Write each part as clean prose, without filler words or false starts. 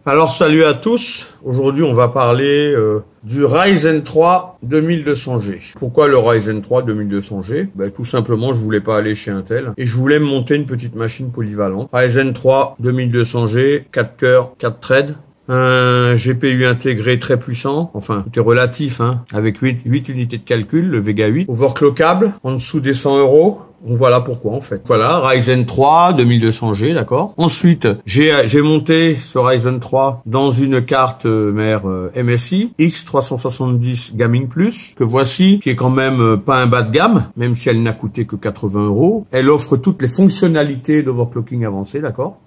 Alors salut à tous, aujourd'hui on va parler du Ryzen 3 2200G. Pourquoi le Ryzen 3 2200G? Tout simplement je voulais pas aller chez Intel et je voulais me monter une petite machine polyvalente. Ryzen 3 2200G, 4 cœurs, 4 threads. Un GPU intégré très puissant, enfin tout est relatif, avec 8 unités de calcul, le Vega 8, overclockable, en dessous des 100 €. Donc voilà pourquoi en fait. Voilà, Ryzen 3 2200G, d'accord. Ensuite, j'ai monté ce Ryzen 3 dans une carte mère MSI X370 Gaming Plus, que voici, qui est quand même pas un bas de gamme, même si elle n'a coûté que 80 €. Elle offre toutes les fonctionnalités d'overclocking avancé, d'accord.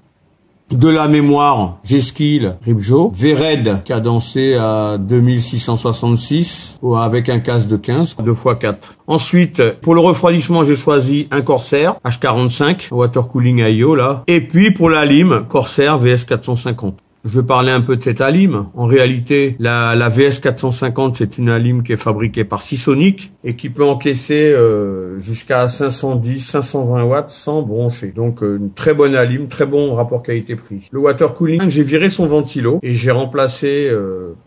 De la mémoire G-Skill Ripjo, VRAID cadencé à 2666 avec un casque de 15, 2x4. Ensuite, pour le refroidissement, j'ai choisi un Corsair H45, water cooling IO là. Et puis pour la lime, Corsair VS450. Je vais parler un peu de cette Alim. En réalité, la VS450, c'est une Alim qui est fabriquée par Seasonic et qui peut encaisser jusqu'à 520 watts sans broncher. Donc une très bonne Alim, très bon rapport qualité-prix. Le water cooling, j'ai viré son ventilo et j'ai remplacé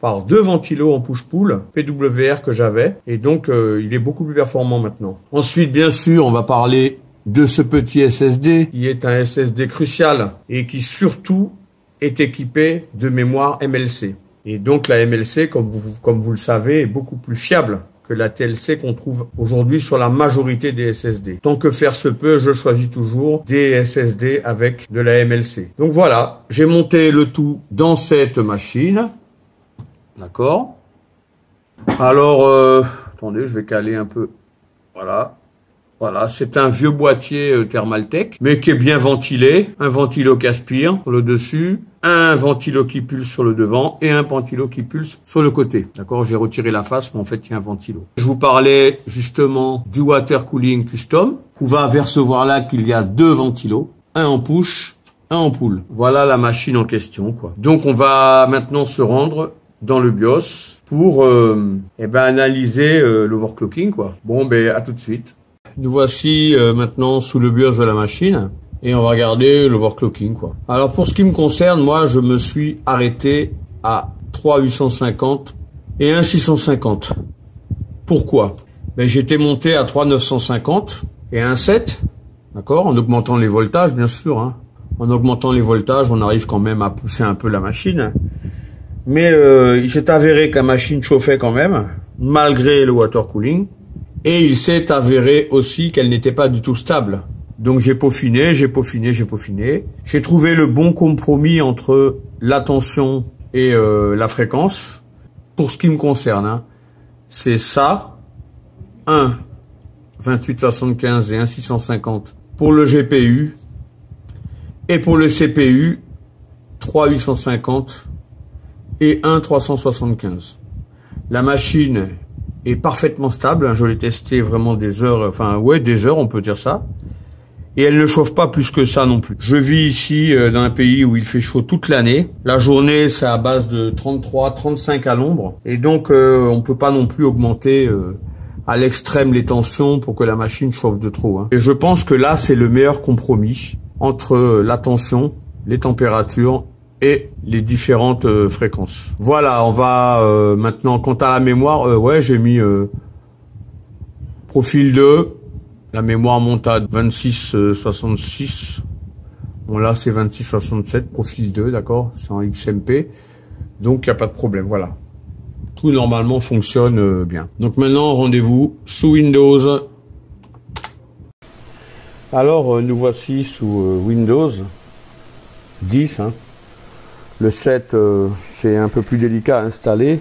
par 2 ventilos en push-pull PWR que j'avais. Et donc il est beaucoup plus performant maintenant. Ensuite, bien sûr, on va parler de ce petit SSD qui est un SSD crucial et qui surtout est équipé de mémoire MLC. Et donc la MLC, comme vous le savez, est beaucoup plus fiable que la TLC qu'on trouve aujourd'hui sur la majorité des SSD. Tant que faire se peut, je choisis toujours des SSD avec de la MLC. Donc voilà, j'ai monté le tout dans cette machine. D'accord. Alors, attendez, je vais caler un peu. Voilà. Voilà, c'est un vieux boîtier Thermaltake, mais qui est bien ventilé. Un ventilo qui aspire sur le dessus, un ventilo qui pulse sur le devant et un ventilo qui pulse sur le côté. D'accord, j'ai retiré la face, mais en fait, il y a un ventilo. Je vous parlais justement du water cooling custom. Vous va apercevoir là qu'il y a 2 ventilos, un en push, un en pull. Voilà la machine en question, quoi. Donc, on va maintenant se rendre dans le BIOS pour analyser l'overclocking, quoi. Bon, à tout de suite. Nous voici maintenant sous le BIOS de la machine et on va regarder l'overclocking, quoi. Alors pour ce qui me concerne, moi je me suis arrêté à 3.850 et 1.650. Pourquoi? J'étais monté à 3.950 et 1.7, d'accord, en augmentant les voltages bien sûr. En augmentant les voltages, on arrive quand même à pousser un peu la machine. Mais il s'est avéré que la machine chauffait quand même, malgré le water cooling. Et il s'est avéré aussi qu'elle n'était pas du tout stable. Donc j'ai peaufiné. J'ai trouvé le bon compromis entre la tension et la fréquence. Pour ce qui me concerne, c'est ça, 1.2875 et 1.650 pour le GPU. Et pour le CPU, 3.850 et 1.375. La machine est parfaitement stable, je l'ai testé vraiment des heures, des heures on peut dire ça, et elle ne chauffe pas plus que ça non plus. Je vis ici dans un pays où il fait chaud toute l'année, la journée c'est à base de 33, 35 à l'ombre, et donc on peut pas non plus augmenter à l'extrême les tensions pour que la machine chauffe de trop. Et je pense que là c'est le meilleur compromis entre la tension, les températures et les différentes fréquences. Voilà, on va maintenant, quant à la mémoire, j'ai mis profil 2, la mémoire monte à 2666, bon là c'est 2667, profil 2, d'accord, c'est en XMP, donc il n'y a pas de problème, voilà. Tout normalement fonctionne bien. Donc maintenant, rendez-vous sous Windows. Alors, nous voici sous Windows 10, Le 7, c'est un peu plus délicat à installer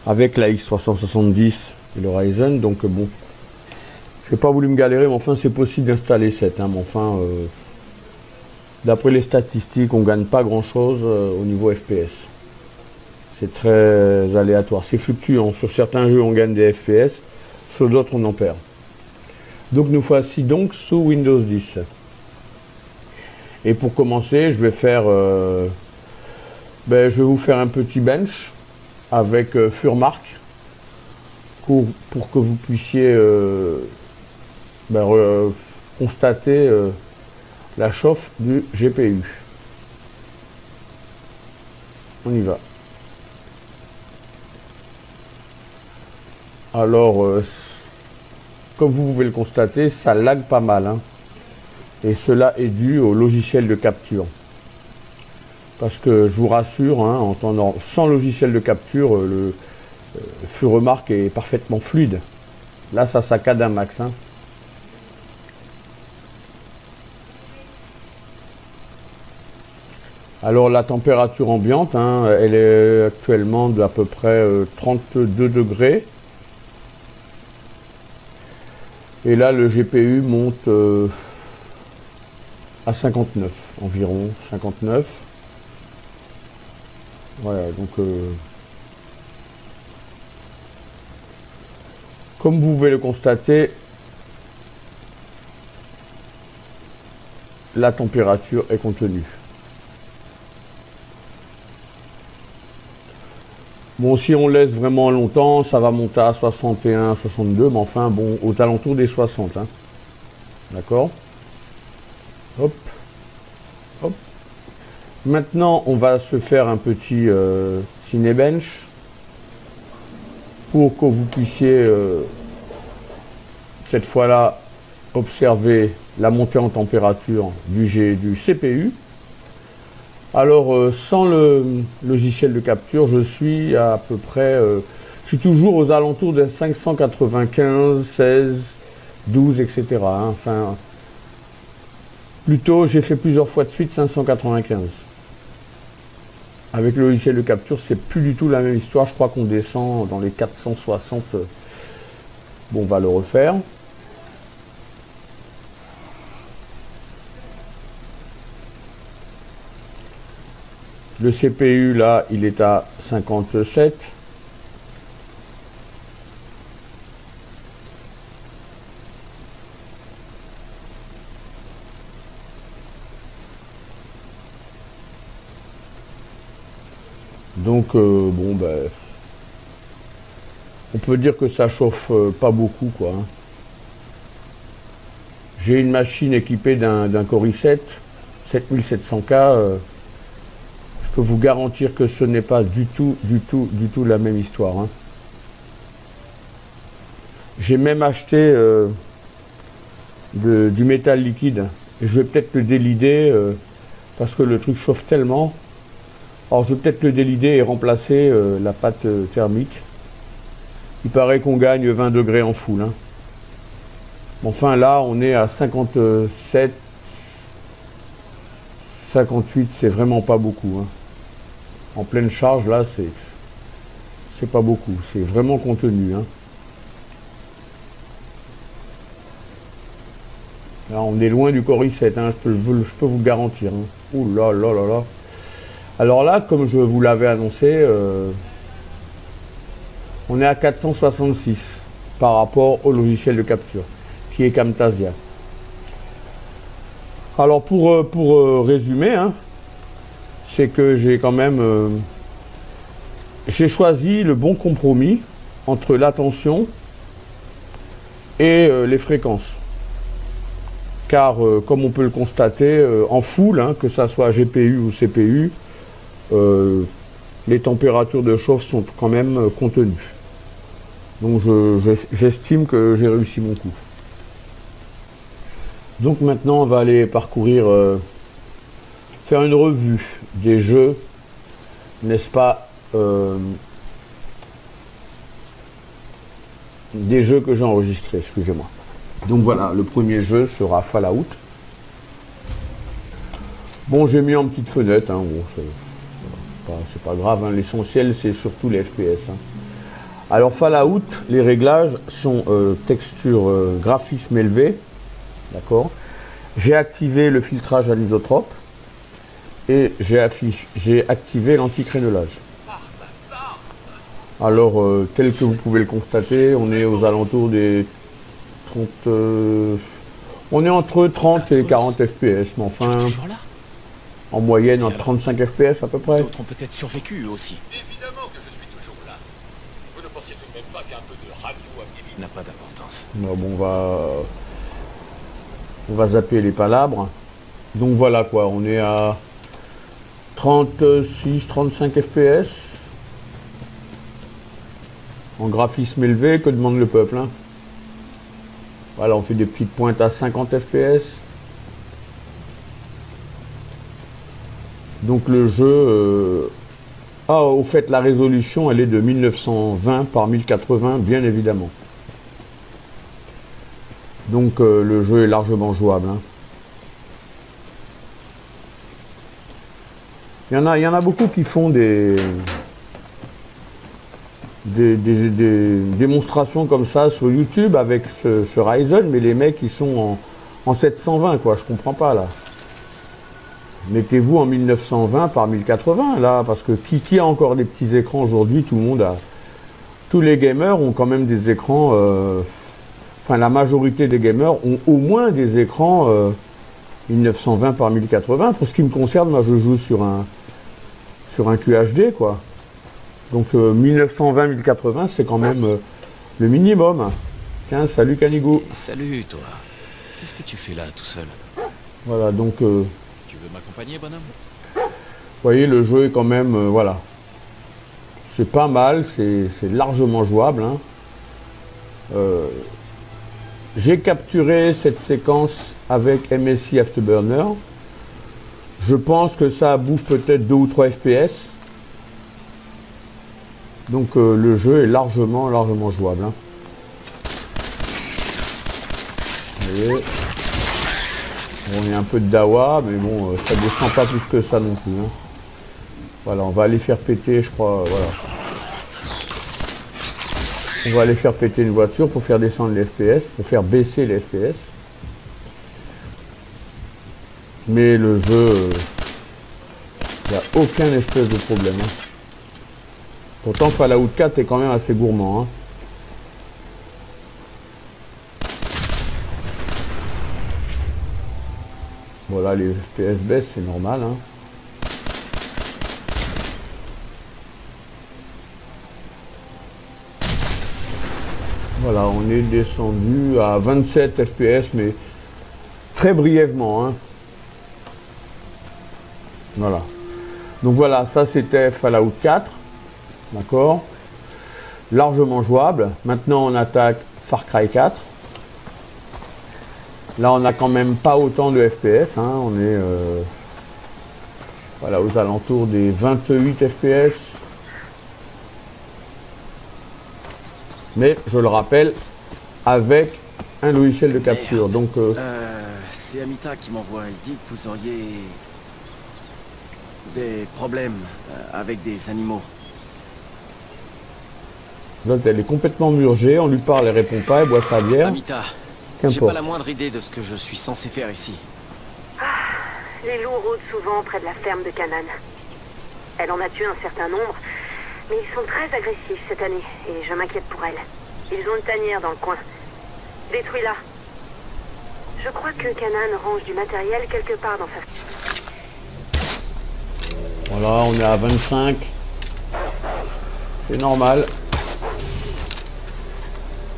avec la X370 et le Ryzen, donc bon, je n'ai pas voulu me galérer, mais enfin c'est possible d'installer 7, mais enfin, d'après les statistiques, on gagne pas grand chose au niveau FPS. C'est très aléatoire, c'est fluctuant. Sur certains jeux, on gagne des FPS, sur d'autres, on en perd. Donc nous voici donc sous Windows 10. Et pour commencer, je vais faire, je vais vous faire un petit bench avec Furmark pour que vous puissiez constater la chauffe du GPU. On y va. Alors, comme vous pouvez le constater, ça lag pas mal, hein. Et cela est dû au logiciel de capture. Parce que je vous rassure, hein, sans logiciel de capture, le Furemark est parfaitement fluide. Là, ça saccade un max, hein. Alors la température ambiante, hein, elle est actuellement d'à peu près 32 degrés. Et là, le GPU monte à 59, environ 59. Voilà, donc comme vous pouvez le constater, la température est contenue. Bon, si on laisse vraiment longtemps, ça va monter à 61, 62, mais enfin, bon, aux alentours des 60. Hein. D'accord? Hop. Hop. Maintenant, on va se faire un petit Cinebench pour que vous puissiez, cette fois-là, observer la montée en température du CPU. Alors, sans le logiciel de capture, je suis à peu près, je suis toujours aux alentours de 595, 16, 12, etc. Hein. Enfin, plutôt, j'ai fait plusieurs fois de suite 595. Avec le logiciel de capture, c'est plus du tout la même histoire. Je crois qu'on descend dans les 460. Bon, on va le refaire. Le CPU, là, il est à 57. Donc, bon, ben, on peut dire que ça chauffe pas beaucoup, quoi. Hein. J'ai une machine équipée d'un Core i7, 7700K. Je peux vous garantir que ce n'est pas du tout la même histoire. Hein. J'ai même acheté du métal liquide. Et je vais peut-être le délider parce que le truc chauffe tellement. Alors je vais peut-être le délider et remplacer la pâte thermique. Il paraît qu'on gagne 20 degrés en full. Hein. Enfin là, on est à 57, 58, c'est vraiment pas beaucoup. Hein. En pleine charge, là, c'est pas beaucoup. C'est vraiment contenu. Hein. Là, on est loin du Core i7, hein, je peux vous garantir. Hein. Ouh là là là là. Alors là, comme je vous l'avais annoncé, on est à 466 par rapport au logiciel de capture, qui est Camtasia. Alors pour résumer, hein, c'est que j'ai quand même j'ai choisi le bon compromis entre l'attention et les fréquences. Car comme on peut le constater, en full, hein, que ça soit GPU ou CPU, les températures de chauffe sont quand même contenues. Donc j'estime que j'ai réussi mon coup. Donc maintenant on va aller parcourir, faire une revue des jeux, n'est-ce pas, des jeux que j'ai enregistrés, excusez-moi. Donc voilà, le premier jeu sera Fallout. Bon, j'ai mis en petite fenêtre, hein, bon, c'est pas grave, hein, l'essentiel c'est surtout les FPS. Hein. Alors Fallout, les réglages sont texture graphisme élevé, d'accord. J'ai activé le filtrage anisotrope et j'ai activé l'anti-crénelage. Alors, tel que vous pouvez le constater, on est aux alentours des 30... on est entre 30 et 40 FPS, mais enfin, en moyenne, entre 35 FPS à peu près. D'autres ont peut-être survécu eux aussi. Évidemment que je suis toujours là. Vous ne pensiez tout de même pas qu'un peu de radioactivité N'a pas d'importance. Bon, on va zapper les palabres. Donc voilà quoi, on est à 36-35 FPS. En graphisme élevé, que demande le peuple, hein. Voilà, on fait des petites pointes à 50 FPS. Donc le jeu... Ah, au fait, la résolution, elle est de 1920 par 1080, bien évidemment. Donc le jeu est largement jouable, hein. Il y en a beaucoup qui font des démonstrations comme ça sur YouTube avec ce Ryzen, mais les mecs ils sont en 720 quoi, je comprends pas là. Mettez-vous en 1920 par 1080 là, parce que qui a encore des petits écrans aujourd'hui? Tout le monde a. Tous les gamers ont quand même des écrans. Enfin, la majorité des gamers ont au moins des écrans 1920 par 1080. Pour ce qui me concerne, moi je joue sur un QHD quoi. Donc 1920-1080 c'est quand même le minimum. Tiens, salut Canigou. Salut toi. Qu'est-ce que tu fais là tout seul? Voilà, donc Tu veux m'accompagner, bonhomme? vous voyez, le jeu est quand même, voilà. C'est pas mal, c'est largement jouable, hein. J'ai capturé cette séquence avec MSI Afterburner. Je pense que ça bouffe peut-être 2 ou 3 FPS. Donc le jeu est largement jouable, hein. Vous voyez. Bon, il y a un peu de dawa, mais bon, ça descend pas plus que ça non plus, hein. Voilà, on va aller faire péter, je crois, voilà. On va aller faire péter une voiture pour faire descendre les FPS, pour faire baisser les FPS. Mais le jeu, il n'y a aucun espèce de problème, hein. Pourtant, Fallout 4 est quand même assez gourmand, hein. Voilà, les FPS baissent, c'est normal, hein. Voilà, on est descendu à 27 FPS, mais très brièvement, hein. Voilà. Donc voilà, ça c'était Fallout 4. D'accord. Largement jouable. Maintenant, on attaque Far Cry 4. Là, on n'a quand même pas autant de FPS, hein. On est voilà, aux alentours des 28 FPS. Mais, je le rappelle, avec un logiciel de capture. Donc, c'est Amita qui m'envoie. Elle dit que vous auriez des problèmes avec des animaux. là, elle est complètement murgée. On lui parle, elle répond pas, elle boit sa bière. Amita, j'ai pas Qu'importe. la moindre idée de ce que je suis censé faire ici. Les loups rôdent souvent près de la ferme de Canaan. Elle en a tué un certain nombre, mais ils sont très agressifs cette année, et je m'inquiète pour elle. Ils ont une tanière dans le coin. Détruis-la. Je crois que Canaan range du matériel quelque part dans sa... Voilà, on est à 25. C'est normal.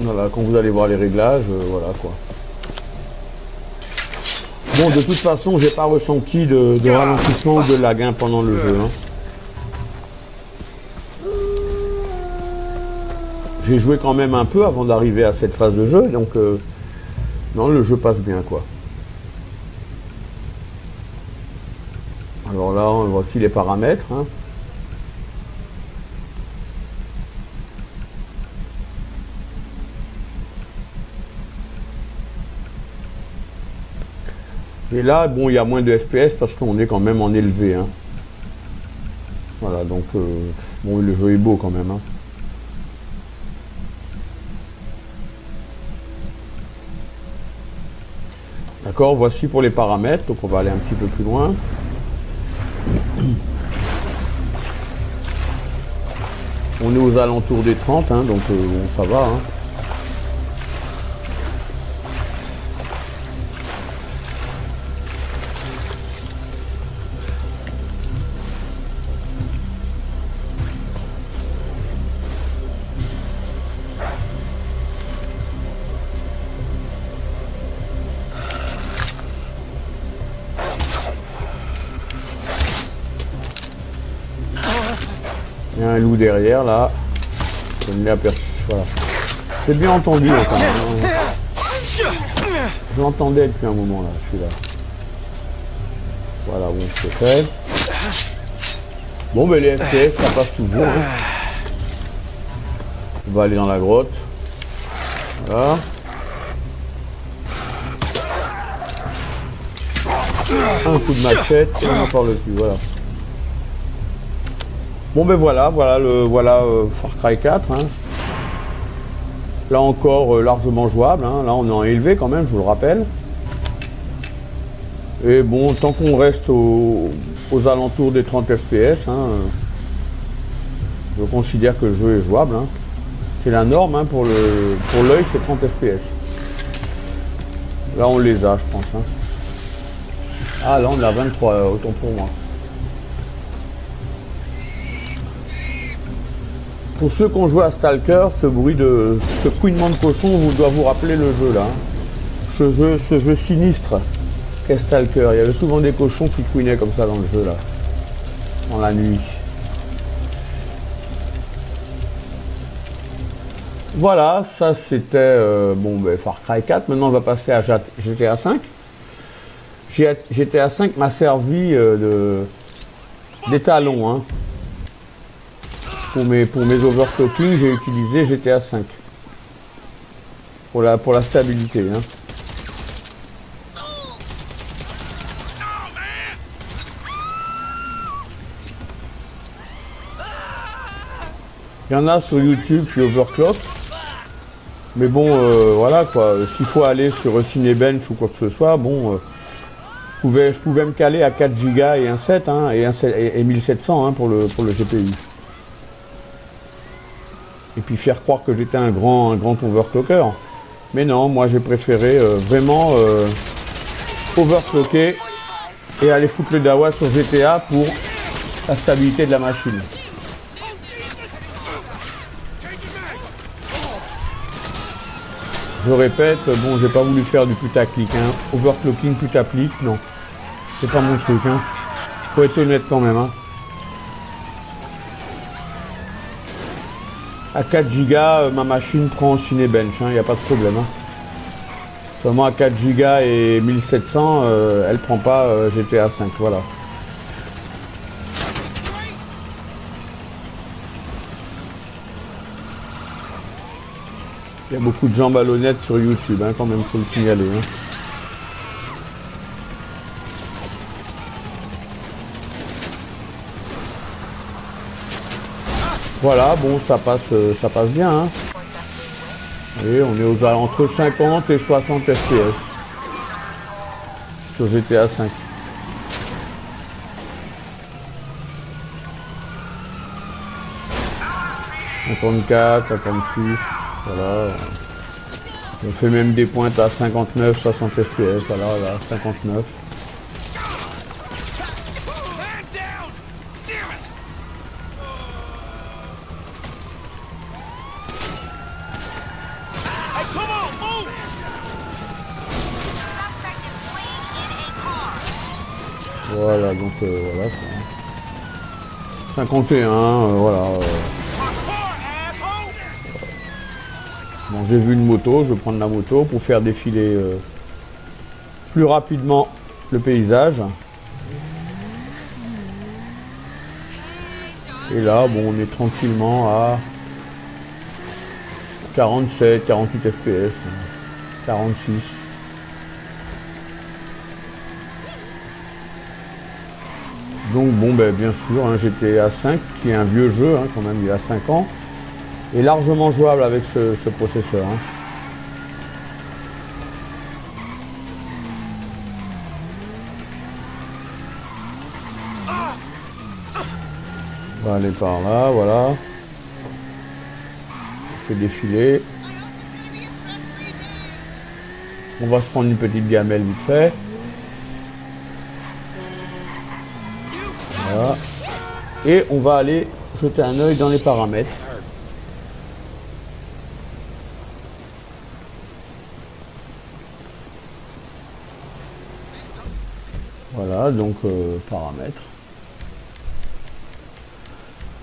Voilà, quand vous allez voir les réglages, voilà quoi. Bon, de toute façon, j'ai pas ressenti de ralentissement ou de lag, hein, pendant le jeu, hein. J'ai joué quand même un peu avant d'arriver à cette phase de jeu, donc non, le jeu passe bien quoi. Alors là, voici les paramètres, hein. Et là, bon, il y a moins de FPS parce qu'on est quand même en élevé, hein. Voilà, donc bon, le jeu est beau quand même, hein. D'accord, voici pour les paramètres, donc on va aller un petit peu plus loin. On est aux alentours des 30, hein, donc bon, ça va, hein. Il y a un loup derrière là. Je ne l'ai aperçu. Voilà. J'ai bien entendu là, quand même. Je l'entendais depuis un moment là, celui-là. Voilà, bon, c'est fait. Bon, ben les FPS, ça passe toujours. Hein. On va aller dans la grotte. Voilà. Un coup de machette et on n'en parle plus. Voilà. Bon, ben voilà, Far Cry 4. Hein. Là encore, largement jouable. Hein. Là, on est en élevé quand même, je vous le rappelle. Et bon, tant qu'on reste aux alentours des 30 FPS, hein, je considère que le jeu est jouable. Hein. C'est la norme hein, pour l'œil, c'est 30 FPS. Là, on les a, je pense. Hein. Ah, là, on a 23, autant pour moi. Pour ceux qui ont joué à Stalker, ce couinement de cochon doit vous rappeler le jeu là. Hein. Ce jeu sinistre. Stalker, il y avait souvent des cochons qui couinaient comme ça dans le jeu là, dans la nuit. Voilà, ça c'était Far Cry 4. Maintenant on va passer à GTA 5. GTA 5 m'a servi d'étalon. Hein. Pour mes overclocking, j'ai utilisé GTA 5 pour la stabilité. Hein. Il y en a sur YouTube qui overclock. Mais bon, voilà quoi. S'il faut aller sur Cinebench ou quoi que ce soit, bon, je pouvais me caler à 4 Go et un 7, hein, et 1700 hein, pour le GPU. Et puis faire croire que j'étais un grand overclocker. Mais non, moi j'ai préféré vraiment overclocker et aller foutre le dawa sur GTA pour la stabilité de la machine. Je répète, bon, j'ai pas voulu faire du putaclic, hein. Overclocking, putaclic, non. C'est pas mon truc, hein. Faut être honnête quand même, hein. À 4 Go, ma machine prend Cinebench, hein, y a pas de problème, hein. Seulement à 4 Go et 1700, elle prend pas GTA 5, voilà. Il y a beaucoup de gens malhonnêtes sur YouTube, hein, quand même, faut le signaler. Hein. Voilà, bon, ça passe bien. Hein. Et on est entre 50 et 60 FPS sur GTA 5. « 54, 56... » Voilà, on fait même des pointes à 59, 60 FPS, voilà, 59. Voilà, donc voilà. 51, voilà. Bon, j'ai vu une moto, je vais prendre la moto pour faire défiler plus rapidement le paysage. Et là, bon, on est tranquillement à 47, 48 FPS, 46. Donc bon, ben, bien sûr, hein, GTA 5, qui est un vieux jeu, hein, quand même, il y a 5 ans. Est largement jouable avec ce processeur. Hein. On va aller par là, voilà. On fait défiler. On va se prendre une petite gamelle vite fait. Voilà. Et on va aller jeter un œil dans les paramètres. Voilà, donc paramètres.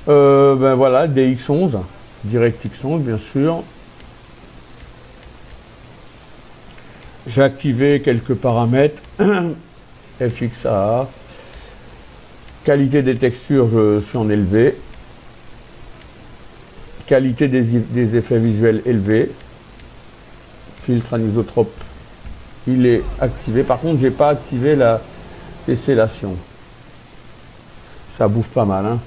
Ben voilà, DX11, DirectX 11 bien sûr. J'ai activé quelques paramètres. FXAA. Qualité des textures, je suis en élevé. Qualité des effets visuels élevé. Filtre anisotrope, il est activé. Par contre, j'ai pas activé la tessellation. Ça bouffe pas mal, hein.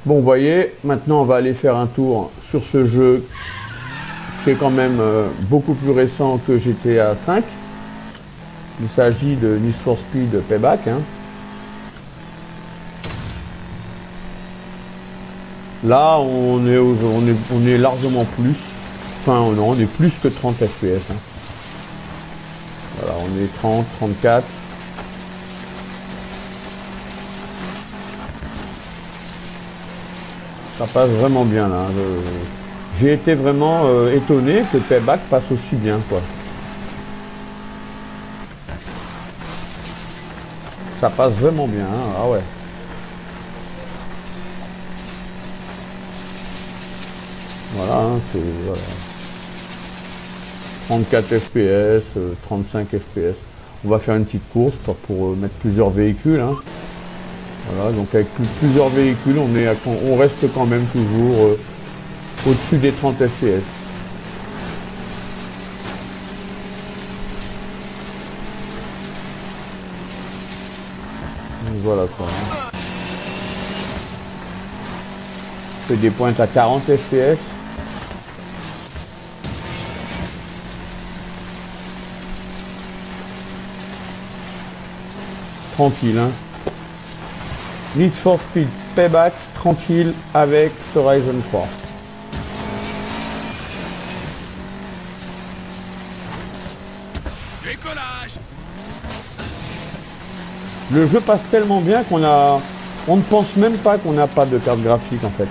Bon, vous voyez, maintenant on va aller faire un tour sur ce jeu qui est quand même beaucoup plus récent que GTA 5. Il s'agit de Need for Speed Payback, hein. Là, on est largement plus. Enfin, non, on est plus que 30 FPS. Hein. Voilà, on est 30, 34. Ça passe vraiment bien là. J'ai été vraiment étonné que Payback passe aussi bien, quoi. Ça passe vraiment bien, hein. Ah ouais. Voilà, hein, c'est voilà. 34 FPS, 35 FPS. On va faire une petite course pour mettre plusieurs véhicules. Hein. Voilà, donc avec plusieurs véhicules, on reste quand même toujours au-dessus des 30 FPS. Donc voilà quoi. Hein. On fait des pointes à 40 FPS. Tranquille, hein. Need for Speed Payback, tranquille avec ce Ryzen 3. Décollage. Le jeu passe tellement bien on ne pense même pas qu'on n'a pas de carte graphique en fait.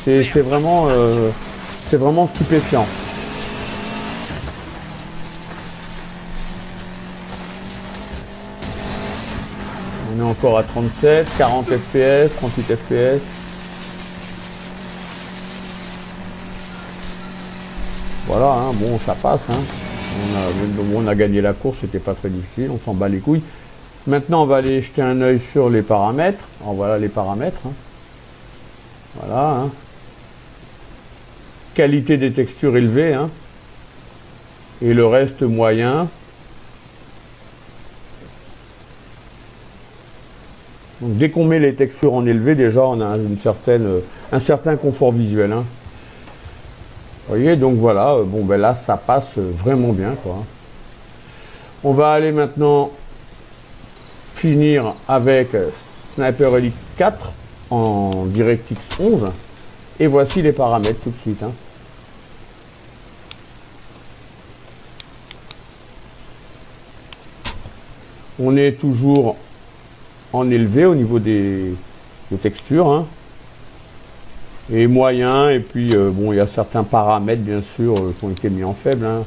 C'est vraiment stupéfiant. On est encore à 37, 40 FPS, 38 FPS. Voilà, hein, bon, ça passe. Hein. On a gagné la course, c'était pas très difficile, on s'en bat les couilles. Maintenant, on va aller jeter un œil sur les paramètres. Alors, voilà les paramètres. Hein. Voilà. Hein. Qualité des textures élevée. Hein. Et le reste moyen. Donc, dès qu'on met les textures en élevé, déjà on a un certain confort visuel. Hein. Vous voyez, donc voilà, bon ben là ça passe vraiment bien quoi. On va aller maintenant finir avec Sniper Elite 4 en DirectX 11. Et voici les paramètres tout de suite. Hein. On est toujours en élevé au niveau des textures. Hein. Et moyen, et puis bon, il y a certains paramètres bien sûr qui ont été mis en faible. Hein.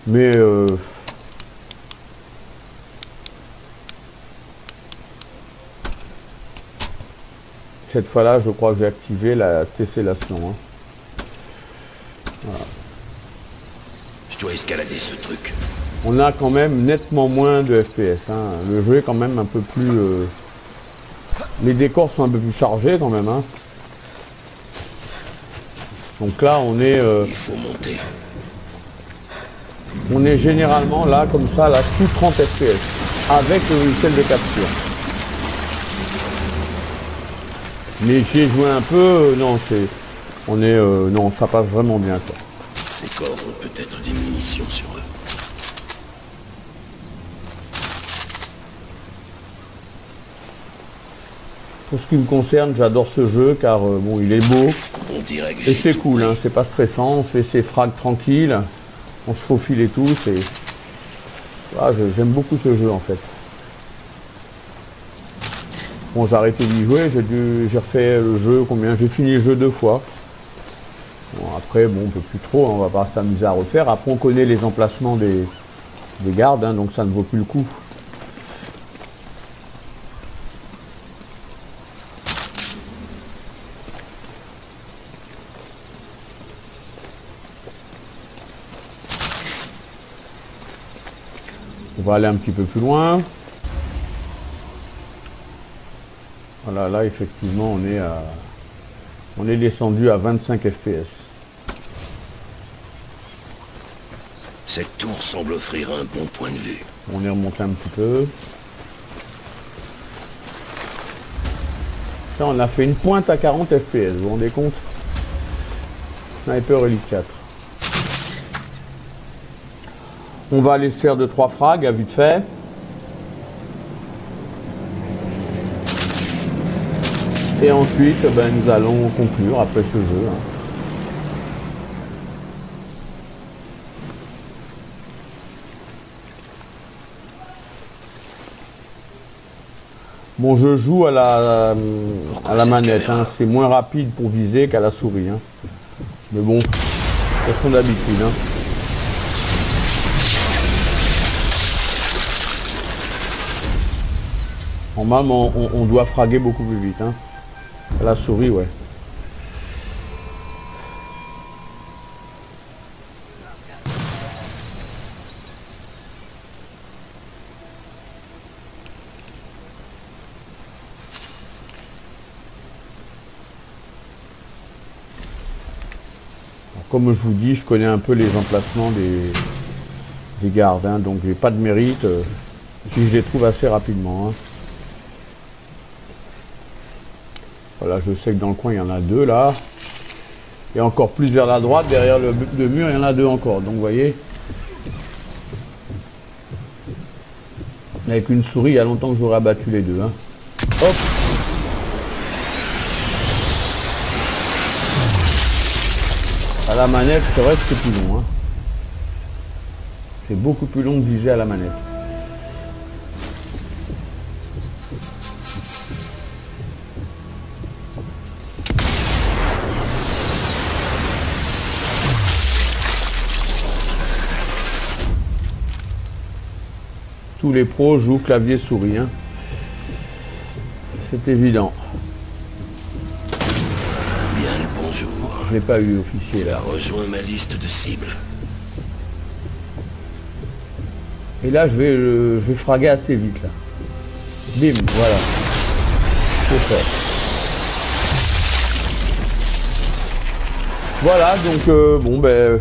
Mais cette fois-là, je crois que j'ai activé la tessellation. Hein. Voilà. Je dois escalader ce truc. On a quand même nettement moins de FPS. Hein. Le jeu est quand même un peu plus... les décors sont un peu plus chargés quand même. Hein. Donc là, on est... Il faut monter. On est généralement là, comme ça, là, sous 30 FPS. Avec le logiciel de capture. Mais j'ai joué un peu... non, c'est... On est... non, ça passe vraiment bien, quoi. Ces corps ont peut-être des munitions sur eux. Pour ce qui me concerne, j'adore ce jeu car bon, il est beau On dirait que et c'est cool, hein, c'est pas stressant, on fait ses frags tranquilles, on se faufile et tout, c'est... Ah, j'aime beaucoup ce jeu en fait. Bon, j'ai arrêté d'y jouer, j'ai refait le jeu, j'ai fini le jeu 2 fois. Bon, après, bon, on peut plus trop, on va pas s'amuser à refaire. Après, on connaît les emplacements des gardes, hein, donc ça ne vaut plus le coup. va aller un petit peu plus loin. Voilà, là effectivement on est descendu à 25 FPS. Cette tour semble offrir un bon point de vue. On est remonté un petit peu. Là, on a fait une pointe à 40 FPS, vous vous rendez compte? Sniper Elite 4. On va aller se faire 2-3 frags à vite fait. Et ensuite, ben, nous allons conclure après ce jeu. Bon, je joue à la manette, hein. C'est moins rapide pour viser qu'à la souris. Hein. Mais bon, façon d'habitude. Hein. Normalement, on doit fraguer beaucoup plus vite. Hein. À la souris, ouais. Comme je vous dis, je connais un peu les emplacements des gardes, hein, donc j'ai pas de mérite si je les trouve assez rapidement. Hein. Voilà, je sais que dans le coin il y en a 2 là, et encore plus vers la droite, derrière le mur, il y en a 2 encore. Donc vous voyez, avec une souris, il y a longtemps que j'aurais abattu les 2. Hein. Hop. À la manette, c'est vrai que c'est plus long. Hein. C'est beaucoup plus long de viser à la manette. Tous les pros jouent clavier souris. Hein. C'est évident. Bien le bonjour. Je l'ai pas eu, officier, Il a là. rejoint ma liste de cibles. Et là, je vais fraguer assez vite, là. Bim, voilà. C'est fait. Voilà, donc, bon, ben...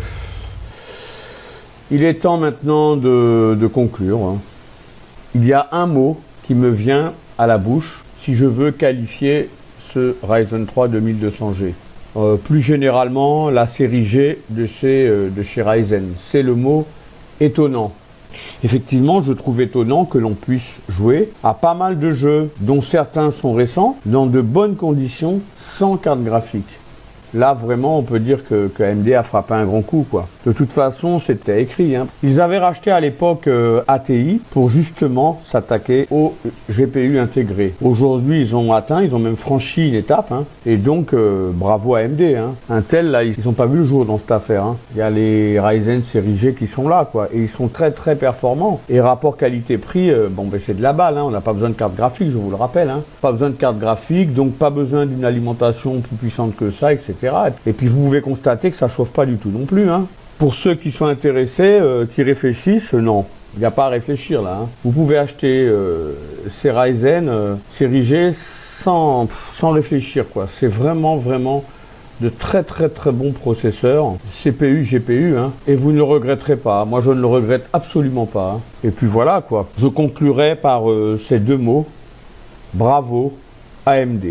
il est temps maintenant de conclure. Hein. Il y a un mot qui me vient à la bouche si je veux qualifier ce Ryzen 3 2200G. Plus généralement, la série G de chez Ryzen. C'est le mot étonnant. Effectivement, je trouve étonnant que l'on puisse jouer à pas mal de jeux, dont certains sont récents, dans de bonnes conditions, sans carte graphique. Là, vraiment, on peut dire que AMD a frappé un grand coup, quoi. De toute façon, c'était écrit. Hein. Ils avaient racheté à l'époque ATI pour justement s'attaquer aux GPU intégrés. Aujourd'hui, ils ont même franchi une étape. Hein. Et donc, bravo à AMD. Hein. Intel, là, ils n'ont pas vu le jour dans cette affaire. Hein. Il y a les Ryzen série G qui sont là, quoi. Et ils sont très, très performants. Et rapport qualité-prix, bon, ben, c'est de la balle. Hein. On n'a pas besoin de carte graphique, je vous le rappelle. Hein. Pas besoin de carte graphique, donc pas besoin d'une alimentation plus puissante que ça, etc. Et puis vous pouvez constater que ça chauffe pas du tout non plus. Hein. Pour ceux qui sont intéressés, qui réfléchissent, non, il n'y a pas à réfléchir là. Hein. Vous pouvez acheter ces Ryzen série G sans réfléchir, quoi. C'est vraiment de très bons processeurs, CPU, GPU, hein, et vous ne le regretterez pas. Moi, je ne le regrette absolument pas. Hein. Et puis voilà, quoi. Je conclurai par ces 2 mots. Bravo, AMD.